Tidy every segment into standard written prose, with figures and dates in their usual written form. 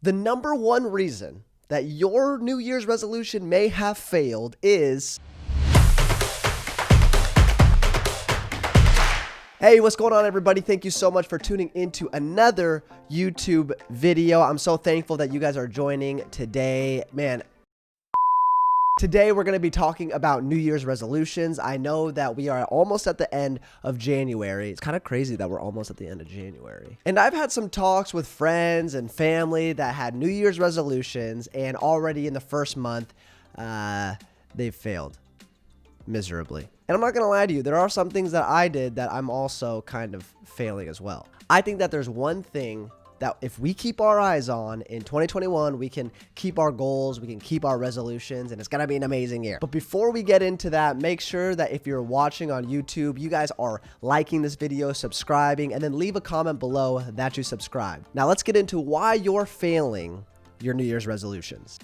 The number one reason that your New Year's resolution may have failed is... Hey, what's going on, everybody? Thank you so much for tuning into another YouTube video. I'm so thankful that you guys are joining today. Man, today we're going to be talking about New Year's resolutions. I know that we are almost at the end of January. It's kind of crazy that we're almost at the end of January. And I've had some talks with friends and family that had New Year's resolutions, and already in the first month, they've failed miserably. And I'm not going to lie to you, there are some things that I did that I'm also kind of failing as well. I think that there's one thing that if we keep our eyes on in 2021, we can keep our goals, we can keep our resolutions, and it's going to be an amazing year. But before we get into that, make sure that if you're watching on YouTube, you guys are liking this video, subscribing, and then leave a comment below that you subscribe. Now let's get into why you're failing your New Year's resolutions.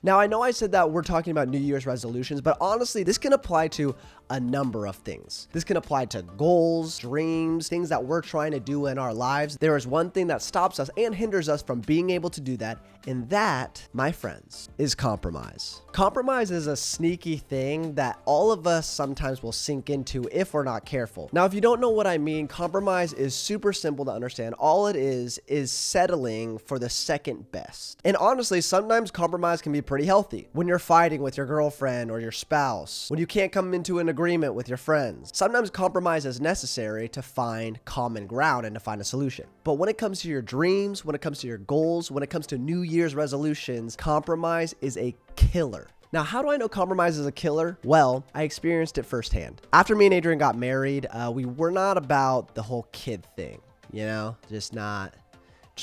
Now, I know I said that we're talking about New Year's resolutions, but honestly, this can apply to a number of things. This can apply to goals, dreams, things that we're trying to do in our lives. There is one thing that stops us and hinders us from being able to do that, and that, my friends, is compromise. Compromise is a sneaky thing that all of us sometimes will sink into if we're not careful. Now, if you don't know what I mean, compromise is super simple to understand. All it is settling for the second best. And honestly, sometimes compromise can be pretty healthy. When you're fighting with your girlfriend or your spouse, when you can't come into an agreement with your friends, sometimes compromise is necessary to find common ground and to find a solution. But when it comes to your dreams, when it comes to your goals, when it comes to New Year's resolutions, compromise is a killer. Now, how do I know compromise is a killer? Well, I experienced it firsthand. After me and Adrian got married, we were not about the whole kid thing, you know, just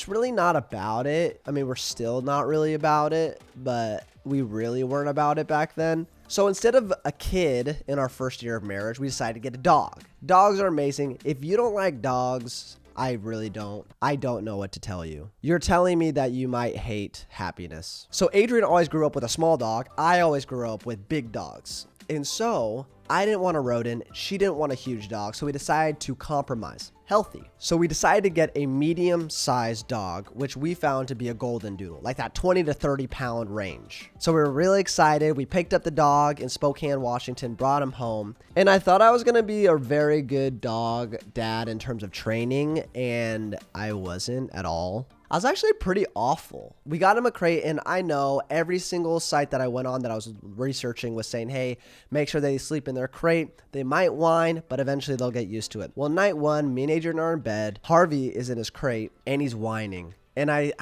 really not about it. I mean, we're still not really about it, but we really weren't about it back then. So instead of a kid in our first year of marriage, we decided to get a dog. Dogs are amazing. If you don't like dogs, I really don't. I don't know what to tell you. You're telling me that you might hate happiness. So Adrian always grew up with a small dog. I always grew up with big dogs. And so I didn't want a rodent. She didn't want a huge dog. So we decided to compromise. Healthy. So we decided to get a medium-sized dog, which we found to be a golden doodle, like that 20 to 30 pound range. So we were really excited. We picked up the dog in Spokane, Washington, brought him home. And I thought I was going to be a very good dog dad in terms of training, and I wasn't at all. I was actually pretty awful. We got him a crate, and I know every single site that I went on that I was researching was saying, hey, make sure they sleep in their crate. They might whine, but eventually they'll get used to it. Well, night one, me and Adrian are in bed. Harvey is in his crate, and he's whining. And I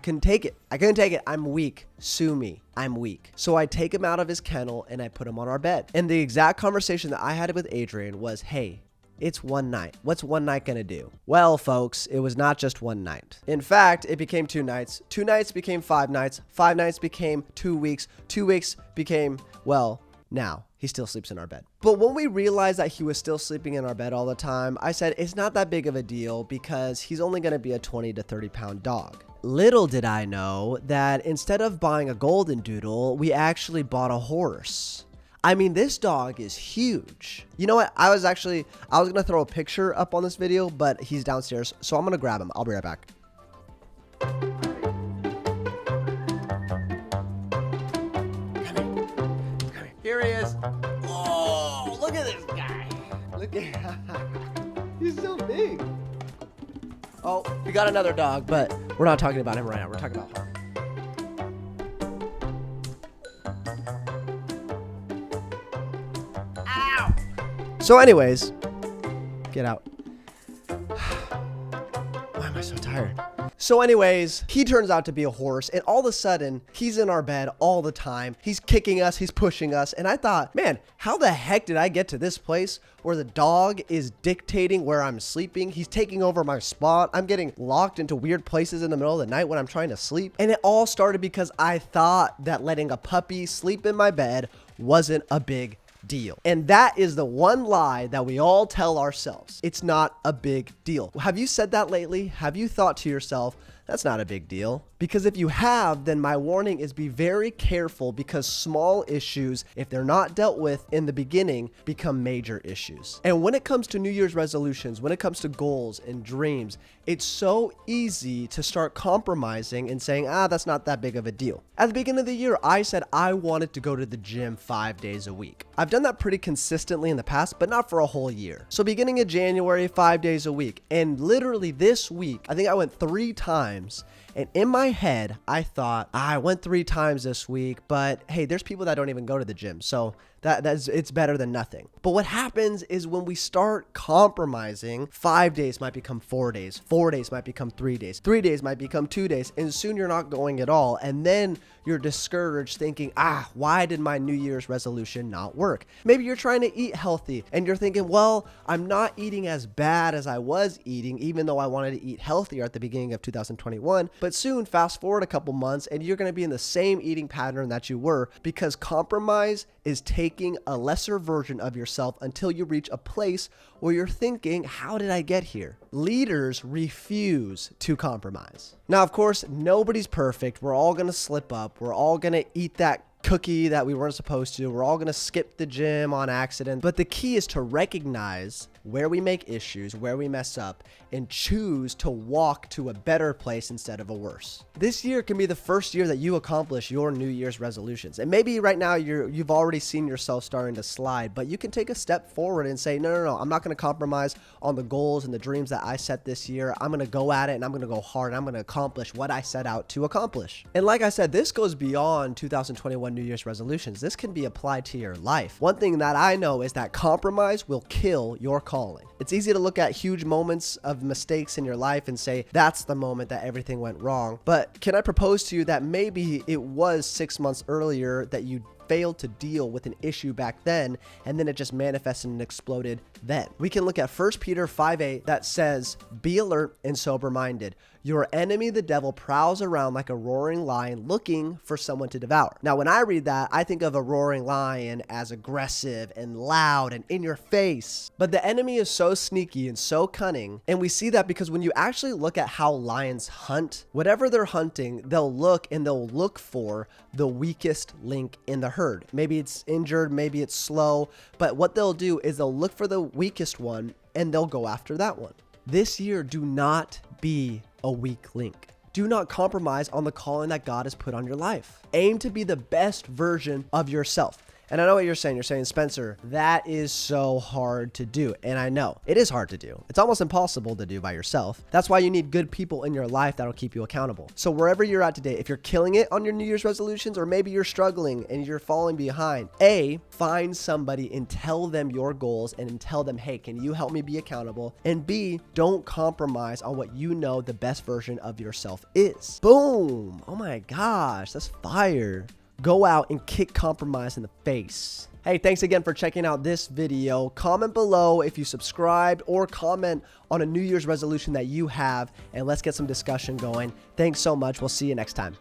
couldn't take it. I couldn't take it. I'm weak. Sue me. I'm weak. So I take him out of his kennel, and I put him on our bed. And the exact conversation that I had with Adrian was, hey, it's one night. What's one night gonna do? Well, folks, it was not just one night. In fact, it became 2 nights. 2 nights became 5 nights. 5 nights became 2 weeks. 2 weeks became, well, now he still sleeps in our bed. But when we realized that he was still sleeping in our bed all the time, I said, it's not that big of a deal because he's only gonna be a 20 to 30 pound dog. Little did I know that instead of buying a golden doodle, we actually bought a horse. I mean, this dog is huge. You know what? I was going to throw a picture up on this video, but he's downstairs, so I'm going to grab him. I'll be right back. Come here. Here he is. Oh, look at this guy. Look at he's so big. Oh, we got another dog, but we're not talking about him right now. We're talking about Harvey. So anyways, get out. Why am I so tired? So anyways, he turns out to be a horse, and all of a sudden, he's in our bed all the time. He's kicking us, he's pushing us, and I thought, man, how the heck did I get to this place where the dog is dictating where I'm sleeping? He's taking over my spot. I'm getting locked into weird places in the middle of the night when I'm trying to sleep. And it all started because I thought that letting a puppy sleep in my bed wasn't a big deal. And that is the one lie that we all tell ourselves. It's not a big deal. Have you said that lately? Have you thought to yourself That's not a big deal. Because if you have, then my warning is be very careful, because small issues, if they're not dealt with in the beginning, become major issues. And when it comes to New Year's resolutions, when it comes to goals and dreams, it's so easy to start compromising and saying, that's not that big of a deal. At the beginning of the year, I said I wanted to go to the gym 5 days a week. I've done that pretty consistently in the past, but not for a whole year. So beginning of January, 5 days a week. And literally this week, I think I went 3 times. And in my head, I thought, I went 3 times this week, but hey, there's people that don't even go to the gym. So it's better than nothing. But what happens is when we start compromising, 5 days might become 4 days. 4 days might become 3 days. 3 days might become 2 days. And soon you're not going at all. And then you're discouraged thinking, why did my New Year's resolution not work? Maybe you're trying to eat healthy and you're thinking, well, I'm not eating as bad as I was eating, even though I wanted to eat healthier at the beginning of 2021. But soon, fast forward a couple months, and you're going to be in the same eating pattern that you were, because compromise is taking a lesser version of yourself until you reach a place where you're thinking, how did I get here? Leaders refuse to compromise. Now, of course, nobody's perfect. We're all going to slip up. We're all going to eat that cookie that we weren't supposed to. We're all going to skip the gym on accident. But the key is to recognize where we make issues, where we mess up, and choose to walk to a better place instead of a worse. This year can be the first year that you accomplish your New Year's resolutions. And maybe right now you've already seen yourself starting to slide, but you can take a step forward and say, no, I'm not going to compromise on the goals and the dreams that I set this year. I'm going to go at it and I'm going to go hard. And I'm going to accomplish what I set out to accomplish. And like I said, this goes beyond 2021 New Year's resolutions. This can be applied to your life. One thing that I know is that compromise will kill your calling. It's easy to look at huge moments of mistakes in your life and say, that's the moment that everything went wrong. But can I propose to you that maybe it was 6 months earlier that you failed to deal with an issue back then, and then it just manifested and exploded then? We can look at 1 Peter 5:8 that says, be alert and sober-minded. Your enemy, the devil, prowls around like a roaring lion looking for someone to devour. Now, when I read that, I think of a roaring lion as aggressive and loud and in your face. But the enemy is so sneaky and so cunning. And we see that because when you actually look at how lions hunt, whatever they're hunting, they'll look for the weakest link in the herd. Maybe it's injured, maybe it's slow, but what they'll do is they'll look for the weakest one and they'll go after that one. This year, do not be a weak link. Do not compromise on the calling that God has put on your life. Aim to be the best version of yourself. And I know what you're saying. You're saying, Spencer, that is so hard to do. And I know it is hard to do. It's almost impossible to do by yourself. That's why you need good people in your life that'll keep you accountable. So wherever you're at today, if you're killing it on your New Year's resolutions, or maybe you're struggling and you're falling behind, find somebody and tell them your goals and tell them, hey, can you help me be accountable? And B, don't compromise on what you know the best version of yourself is. Boom. Oh my gosh, that's fire. Go out and kick compromise in the face. Hey, thanks again for checking out this video. Comment below if you subscribed, or comment on a New Year's resolution that you have, and let's get some discussion going. Thanks so much. We'll see you next time.